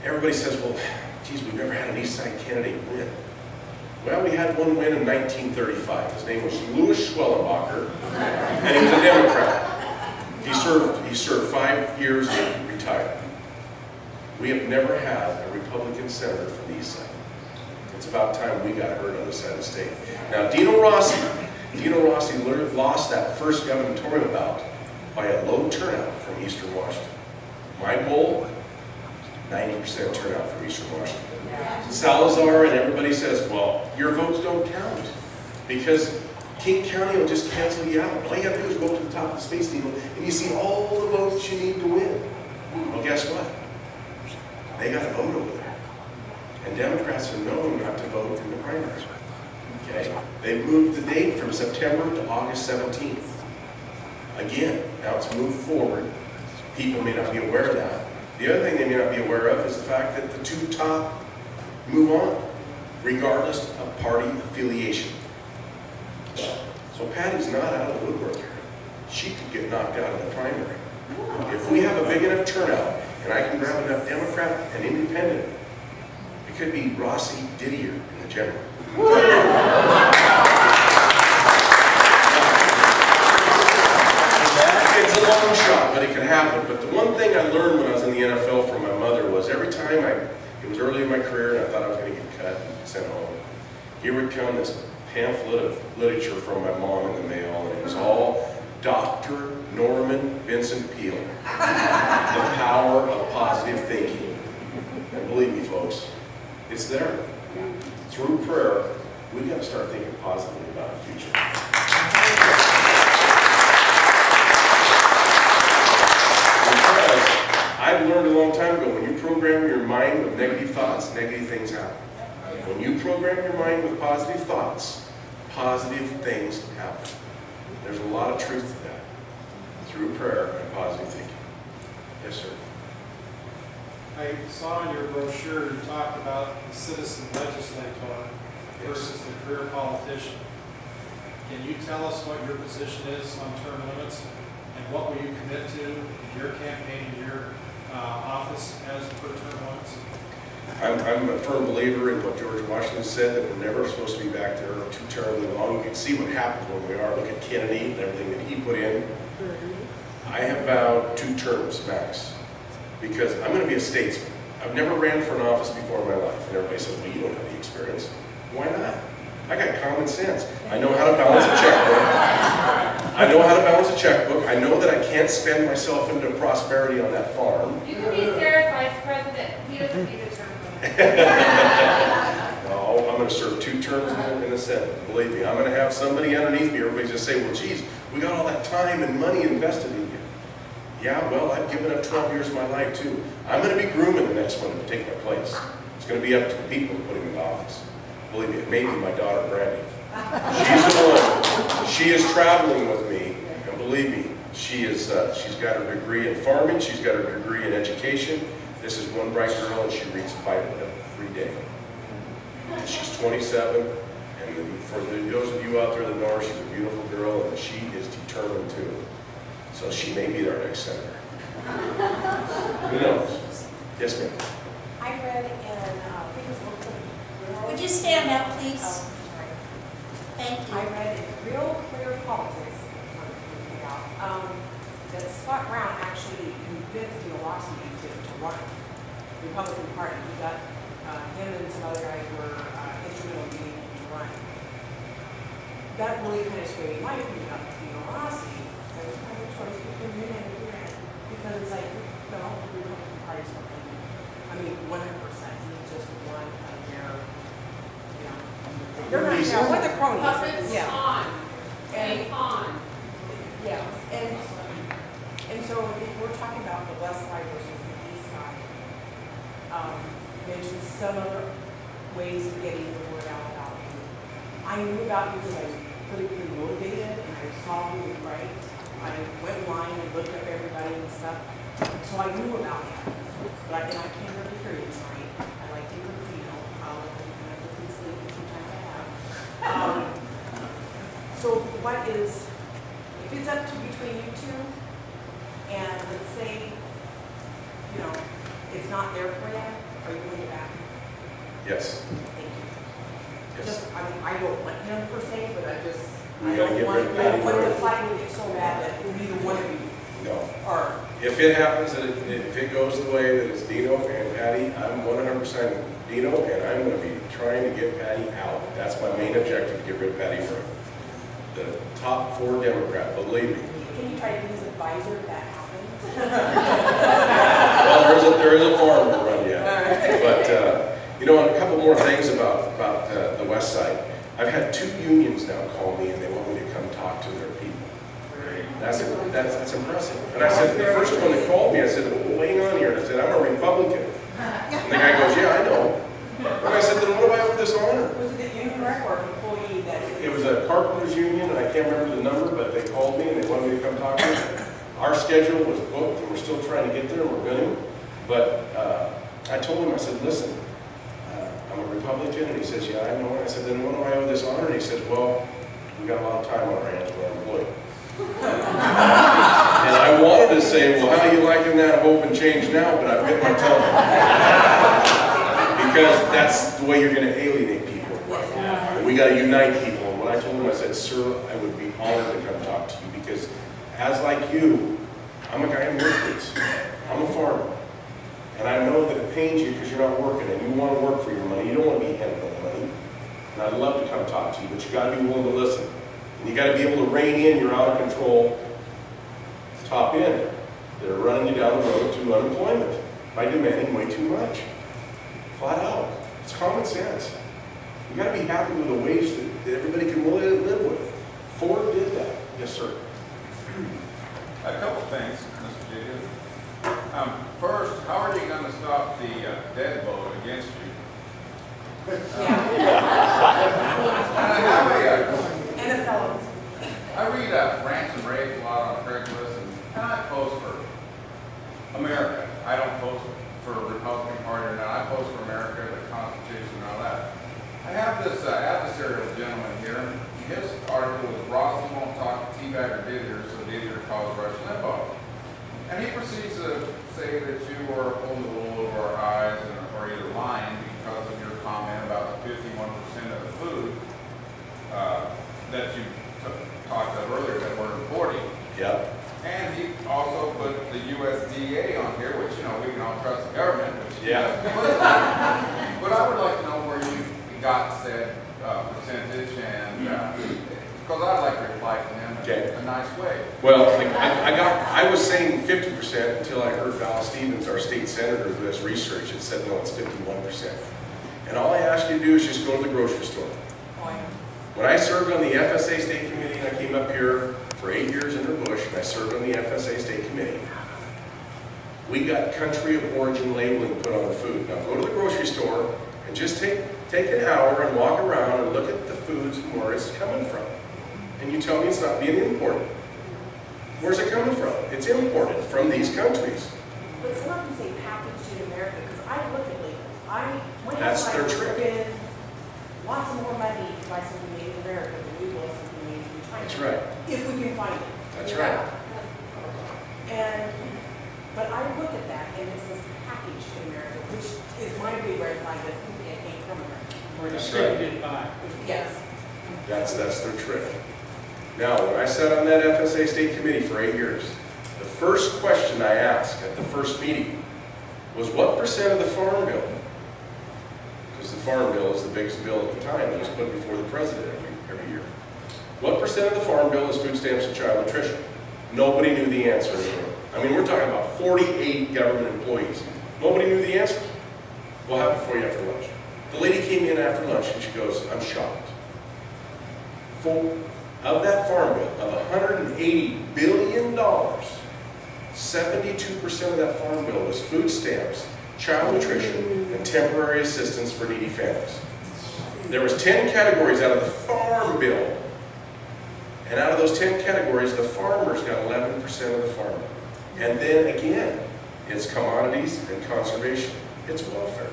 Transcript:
everybody says, well, geez, we've never had an East Side candidate win. Well, we had one win in 1935. His name was Louis Schwellenbacher, and he was a Democrat. He served 5 years and retired. We have never had a Republican senator from the East Side. It's about time we got heard on this side of the state. Now, Dino Rossi lost that first gubernatorial bout by a low turnout from Eastern Washington. My goal, 90% turnout from Eastern Washington. Salazar and everybody says, well, your votes don't count because King County will just cancel you out. All you got to do is go up to the top of the Space Needle and you see all the votes you need to win. Well, guess what? They got to vote over there. And Democrats are known not to vote in the primaries. Okay? They've moved the date from September to August 17th. Again, now it's moved forward. People may not be aware of that. The other thing they may not be aware of is the fact that the two top move on, regardless of party affiliation. So Patty's not out of the woodwork here. She could get knocked out of the primary. If we have a big enough turnout, and I can grab enough Democrat and Independent, it could be Rossi Didier in the general. It's a long shot, but it can happen. But the one thing I learned when I was in the NFL from my mother was every time it was early in my career and I thought I was going to get cut and sent home, here would come this pamphlet of literature from my mom in the mail, and it was all Dr. Norman Vincent Peale, The Power of Positive Thinking. And believe me, folks, it's there. Through prayer, we've got to start thinking positively about the future. Because I've learned a long time ago, when you program your mind with negative thoughts, negative things happen. When you program your mind with positive thoughts, positive things happen. There's a lot of truth to that. Through prayer and positive thinking. Yes, sir. I saw in your brochure you talked about the citizen legislator versus the career politician. Can you tell us what your position is on term limits and what will you commit to in your campaign, in your office as per term limits? I'm a firm believer in what George Washington said, that we're never supposed to be back there too terribly long. You can see what happens when we are. Look at Kennedy and everything that he put in. I have vowed 2 terms max because I'm going to be a statesman. I've never ran for an office before in my life. And everybody says, well, you don't have the experience. Why not? I got common sense. I know how to balance a checkbook. I know how to balance a checkbook. I know that I can't spend myself into prosperity on that farm. You can be Sarah's vice president. He doesn't need a term. No, I'm going to serve 2 terms in the Senate. Believe me, I'm going to have somebody underneath me. Everybody just say, well, geez, we got all that time and money invested in you. Yeah, well, I've given up 12 years of my life too. I'm going to be grooming the next one to take my place. It's going to be up to the people to put him in the office. Believe me, it may be my daughter, Brandy. She's the one. She is traveling with me, and believe me, she's got her degree in farming. She's got her degree in education. This is one bright girl, and she reads the Bible every day. And she's 27, and for those of you out there that know her, she's a beautiful girl, and she is determined too. So she may be our next senator. Who knows? Yes, ma'am. I read in Would you stand up, please? Thank you. I read in Real Clear Politics that Scott Brown actually convinced Neil Rossi to run the Republican Party. He got him and some other guys were instrumental in getting him to run. That really kind of swayed my opinion up to Neil Rossi. So it was kind of a choice between him and Grant, because it's like, no, the Republican Party's something. I mean, 100%. He's just one of their, you know, they're not, you know, what the cronies. Puppets Yeah. on. And on. yeah, and so if we're talking about the west side versus the east side, mentioned some other ways of getting the word out about you. I knew about you because I was pretty motivated and I saw who was right. I went online and looked up everybody and stuff, so I knew about you. But I can't really hear you tonight. I like to hear you know, I'll let me sleep sometimes I have. So what is, if it's up to between you two, and let's say, you know, it's not there for you, Are you going back? Yes. Thank you. Yes. Just, I mean, I don't want him per se, but I just, We I gotta don't get want, rid of I don't Patty want the Murray. fight to get so bad that neither one of you No. are. If it happens, that if it goes the way that it's Dino and Patty, I'm 100% Dino, and I'm going to be trying to get Patty out. That's my main objective, to get rid of Patty Murray. The top 4 Democrat, believe me. Can you try to be his advisor if that happens? Well, there is a farm to run yet. But, you know, and a couple more things about the West Side. I've had 2 unions now call me, and they want me to come talk to their people. That's impressive. And I said, the first one that called me, I said, well, hang on here. I said, I'm a Republican. And the guy goes, yeah, I know. And I said, then what do I owe this honor? Was it a union rep or an employee that? It was a carpenters union, and I can't remember the number, but they called me and they wanted me to come talk to them. Our schedule was booked, and we're still trying to get there, and we're going to. But I told him, I said, listen, I'm a Republican, and he says, yeah, I know. And I said, then what do I owe this honor? And he says, well, we got a lot of time on our hands, we're unemployed. And I wanted to say, well, how are you liking that hope and change now? But I bit my tongue. Because that's the way you're going to alienate people. We got to unite people. And when I told him, I said, sir, I would be honored to come talk to you, because as like you, I'm a guy in workers. I'm a farmer. And I know that it pains you because you're not working and you want to work for your money. You don't want to be handling money. And I'd love to come talk to you, but you got to be willing to listen. And you got to be able to rein in your out of control top end. They're running you down the road to unemployment by demanding way too much. Flat out. It's common sense. You got to be happy with the wage that everybody can live with. Ford did that. Yes, sir. A couple things, Mr. Didier. First, how are you going to stop the dead vote against you? And the fellows. I read rants and raves a lot on Craigslist, and I post for America. I don't post for Republican Party or not. I post for America, the Constitution, and all that. I have this adversarial gentleman here. His article is Rossi won't talk to Teabagger Didier, so Didier calls Rush Limbaugh. And he proceeds to say that you are pulling the wool over our eyes and are either lying because of your comment about the 51% of the food that you talked about earlier that we're importing. Yep. And he also put the USDA on here, which, you know, we can all trust the government. Which, yeah. But I would like to know where you got said percentage, and because I'd like to reply to him in a nice way. Well, I was saying 50% until I heard Val Stevens, our state senator who has research, and said, no, it's 51%. And all I ask you to do is just go to the grocery store. When I served on the FSA State Committee, and I came up here for 8 years under Bush, and I served on the FSA State Committee, we got country of origin labeling put on the food. Now go to the grocery store and just take an hour and walk around and look at the foods and where it's coming from. And you tell me it's not being imported. Where's it coming from? It's imported from these countries. But some of them say packaged in America, because I look at labels. That's their trick. Spend lots more money to buy something made in America than we will something made in China. That's right. If we can find it. That's right. But I look at that and it says packaged in America, which is my big red flag that it came from America. Or distributed by. Yes. That's their trick. Now, when I sat on that FSA State Committee for 8 years, the first question I asked at the first meeting was, what % of the farm bill? Because the farm bill is the biggest bill at the time that was put before the president every year. What % of the farm bill is food stamps and child nutrition? Nobody knew the answer in the room. I mean, we're talking about 48 government employees. Nobody knew the answer. We'll have it for you after lunch. The lady came in after lunch and she goes, I'm shocked. Of that farm bill, of $180 billion, 72% of that farm bill was food stamps, child nutrition, and temporary assistance for needy families. There was 10 categories out of the farm bill. And out of those 10 categories, the farmers got 11% of the farm bill. And then again, it's commodities and conservation. It's welfare.